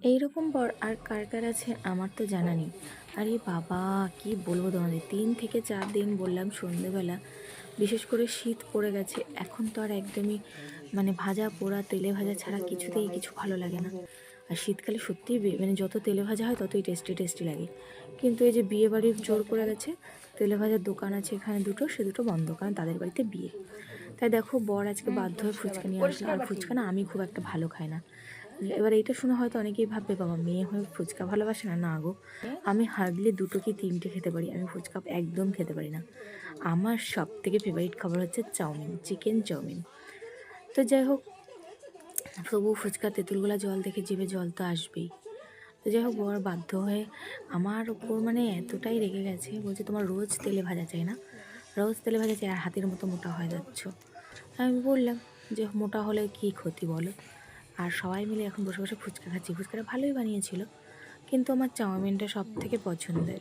এইরকম বর আর কার কার আছে আমার তো জানা নেই। আরে বাবা, কি বলবো তোমাদের, 3 থেকে 4 দিন বললাম সন্ধেবেলা, বিশেষ করে শীত পড়ে গেছে এখন তো আর একদমই মানে ভাজা পোড়া তেলে ভাজা ছাড়া কিছুতেই কিছু ভালো লাগে না। আর শীতকালে সত্যিই মানে যত তেলে ভাজা হয় ততই টেস্টি টেস্টি লাগে। কিন্তু এই যে বিয়ে বাড়ির জোর করে গেছে, তেলে ভাজার দোকান আছে এখানে দুটো, সে দুটো বন্ধ, কারণ তাদের বাড়িতে বিয়ে। তাই দেখো বর আজকে বাধ্য হয়ে ফুচকা নিয়ে আসলো, আর ফুচকা না আমি খুব একটা ভালো খাই না। এবার এইটা শুনে হয়তো অনেকেই ভাববে বাবা মেয়ে হয়ে ফুচকা ভালোবাসে না। না গো, আমি হার্ডলি 2 কি 3টে খেতে পারি, আমি ফুচকা একদম খেতে পারি না। আমার সব থেকে ফেভারিট খাবার হচ্ছে চাউমিন, চিকেন চাউমিন। তো যাই হোক, তবু ফুচকা তেঁতুলগুলা জল দেখে জিভে জল তো আসবেই। তো যাই হোক, বর বাধ্য হয়ে আমার ওপর মানে এতটাই রেগে গেছে, বলছে তোমার রোজ তেলে ভাজা চাই না, রোজ তেলে ভাজা চাই আর হাতের মতো মোটা হয়ে যাচ্ছ। আমি বললাম যে মোটা হলে কী ক্ষতি বলো। আর সবাই মিলে এখন বসে বসে ফুচকা খাচ্ছি, ফুচকাটা ভালোই বানিয়েছিল, কিন্তু আমার চাউমিনটা সব থেকে পছন্দের।